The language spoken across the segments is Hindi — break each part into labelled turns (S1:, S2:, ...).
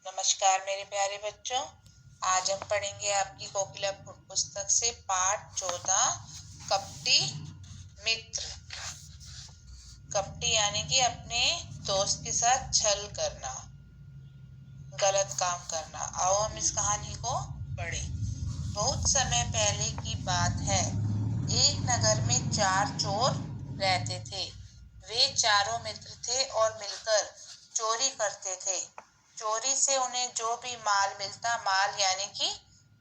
S1: नमस्कार मेरे प्यारे बच्चों। आज हम पढ़ेंगे आपकी कोकिला पुस्तक से पाठ 14 कपटी मित्र। कपटी यानी कि अपने दोस्त के साथ छल करना, गलत काम करना। आओ हम इस कहानी को पढ़ें। बहुत समय पहले की बात है। एक नगर में 4 चोर रहते थे। वे चारों मित्र थे और मिलकर चोरी करते थे। चोरी से उन्हें जो भी माल मिलता, माल यानी कि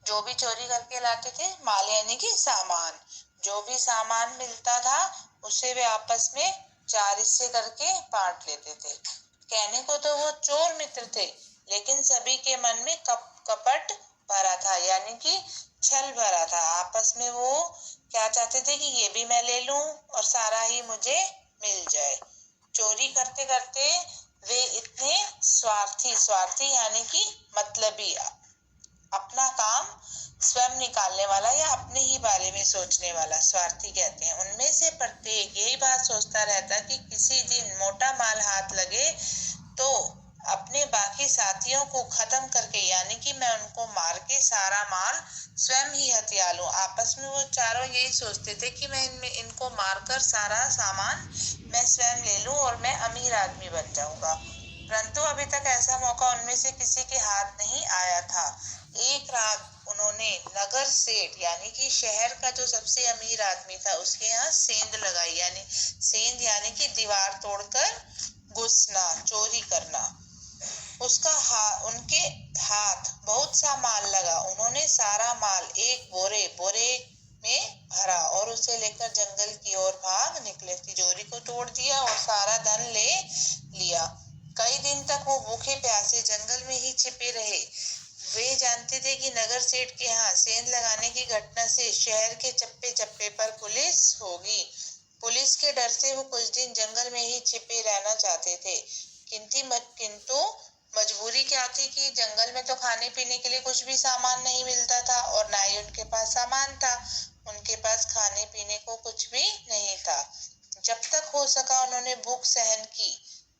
S1: जो भी चोरी करके लाते थे, माल यानी कि सामान, जो भी सामान मिलता था उसे वे आपस में 4 हिस्से करके बांट लेते थे। कहने को तो वो चोर मित्र थे, लेकिन सभी के मन में कपट भरा था, यानी कि छल भरा था। आपस में वो क्या चाहते थे कि ये भी मैं ले लूं और सारा ही मुझे मिल जाए। चोरी करते करते वे इतने स्वार्थी यानी कि मतलबी, अपना काम स्वयं निकालने वाला या अपने ही बारे में सोचने वाला स्वार्थी कहते हैं। उनमें से प्रत्येक यही बात सोचता रहता कि किसी दिन मोटा माल हाथ लगे तो अपने बाकी साथियों को खत्म करके, यानी कि मैं उनको मार के सारा माल स्वयं ही हथिया लूं। आपस में वो चारों यही सोचते थे कि मैं इनको मारकर सारा सामान मैं स्वयं ले लूं और मैं अमीर आदमी बन जाऊंगा। परंतु अभी तक ऐसा मौका उनमें से किसी के हाथ नहीं आया था। एक रात उन्होंने नगर सेठ यानी कि शहर का जो सबसे अमीर आदमी था उसके यहाँ सेंध लगाई, यानी सेंध यानी कि दीवार तोड़कर घुसना, चोरी करना। उनके हाथ बहुत सा माल लगा। उन्होंने सारा माल एक बोरे में भरा और उसे लेकर जंगल की ओर भाग निकले। तिजोरी को तोड़ दिया और सारा धन ले लिया। कई दिन तक वो भूखे प्यासे जंगल में ही छिपे रहे। वे जानते थे कि नगर सेठ के यहाँ सेंध लगाने की घटना से शहर के चप्पे चप्पे पर पुलिस होगी। पुलिस के डर से वो कुछ दिन जंगल में ही छिपे रहना चाहते थे, किंतु मजबूरी क्या थी कि जंगल में तो खाने पीने के लिए कुछ भी सामान नहीं मिलता था और ना ही उनके पास सामान था। उनके पास खाने पीने को कुछ भी नहीं था। जब तक हो सका उन्होंने भूख सहन की।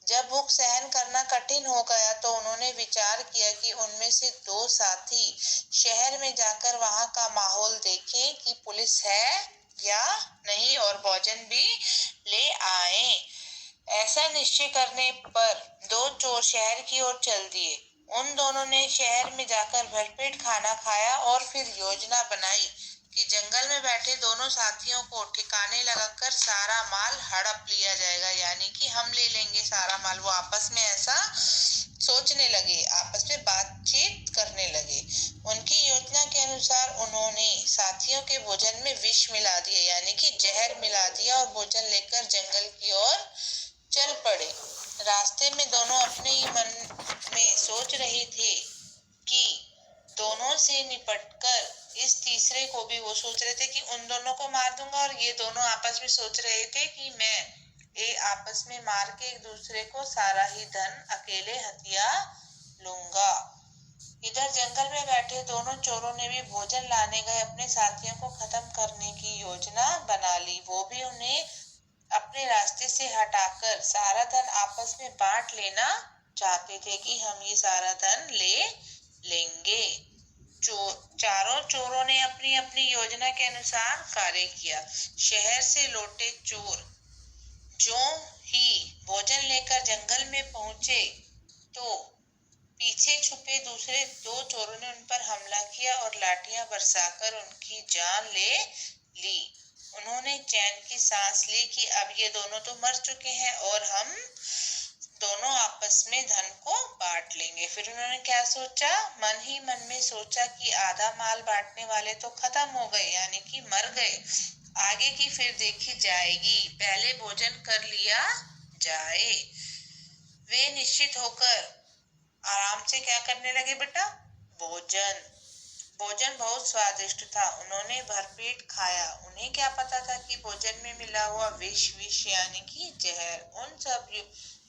S1: जब भूख सहन करना कठिन हो गया तो उन्होंने विचार किया कि उनमें से 2 साथी शहर में जाकर वहां का माहौल देखें कि पुलिस है या नहीं और भोजन भी ले आए। ऐसा निश्चय करने पर 2 चोर शहर की ओर चल दिए। उन दोनों ने शहर में जाकर भरपेट खाना खाया और फिर योजना बनाई कि जंगल में बैठे दोनों साथियों को ठिकाने लगाकर सारा माल हड़प लिया जाएगा, यानी कि हम ले लेंगे सारा माल। वो आपस में ऐसा सोचने लगे, आपस में बातचीत करने लगे। उनकी योजना के अनुसार उन्होंने साथियों के भोजन में विष मिला दिया, यानी कि जहर मिला दिया और भोजन लेकर जंगल की ओर चल पड़े। रास्ते में दोनों अपने ही मन में सोच रहे थे कि दोनों से निपटकर इस तीसरे को भी, वो सोच रहे थे कि उन दोनों को मार दूंगा और ये दोनों आपस में सोच रहे थे कि मैं ये आपस में मार के एक दूसरे को सारा ही धन अकेले हथिया लूंगा। इधर जंगल में बैठे दोनों चोरों ने भी भोजन लाने गए अपने साथियों को खत्म करने की योजना बना ली। वो भी उन्हें अपने रास्ते से हटाकर सारा धन आपस में बांट लेना चाहते थे कि हम ये सारा धन ले लेंगे। चारों चोरों ने अपनी अपनी योजना के अनुसार कार्य किया। शहर से लौटे चोर जो ही भोजन लेकर जंगल में पहुंचे तो पीछे छुपे दूसरे 2 चोरों ने उन पर हमला किया और लाठियां बरसाकर उनकी जान ले ली। उन्होंने चैन की सांस ली कि अब ये दोनों तो मर चुके हैं और हम दोनों आपस में धन को बांट लेंगे। फिर उन्होंने क्या सोचा, मन ही मन में सोचा कि आधा माल बांटने वाले तो खत्म हो गए, यानी कि मर गए। आगे की फिर देखी जाएगी, पहले भोजन कर लिया जाए। वे निश्चित होकर आराम से क्या करने लगे बेटा, भोजन बहुत स्वादिष्ट था। उन्होंने भरपेट खाया। उन्हें क्या पता था कि भोजन में मिला हुआ विष यानी कि जहर।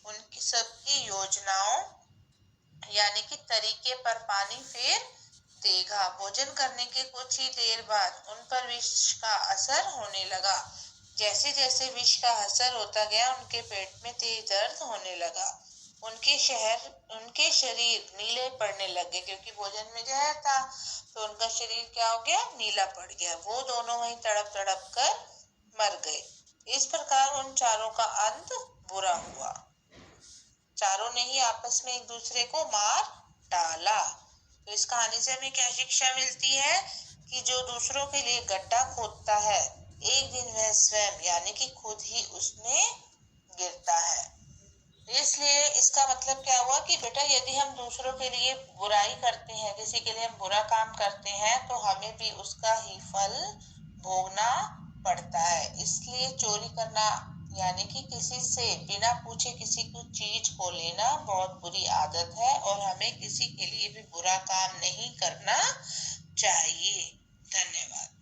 S1: उनकी सबकी योजनाओं यानी कि तरीके पर पानी फेर देगा। भोजन करने के कुछ ही देर बाद उन पर विष का असर होने लगा। जैसे जैसे विष का असर होता गया उनके पेट में तेज दर्द होने लगा। उनके शरीर नीले पड़ने लगे, क्योंकि भोजन में जहर था तो उनका शरीर क्या हो गया, नीला पड़ गया। वो दोनों वहीं तड़प तड़प कर मर गए। इस प्रकार उन चारों का अंत बुरा हुआ। चारों ने ही आपस में एक दूसरे को मार डाला। तो इस कहानी से हमें क्या शिक्षा मिलती है कि जो दूसरों के लिए गड्ढा खोदता है, एक दिन वह स्वयं यानी कि खुद ही उसमें गिरता है। इसलिए इसका मतलब क्या हुआ कि बेटा यदि हम दूसरों के लिए बुराई करते हैं, किसी के लिए हम बुरा काम करते हैं, तो हमें भी उसका ही फल भोगना पड़ता है। इसलिए चोरी करना यानी कि किसी से बिना पूछे किसी को चीज को लेना बहुत बुरी आदत है और हमें किसी के लिए भी बुरा काम नहीं करना चाहिए। धन्यवाद।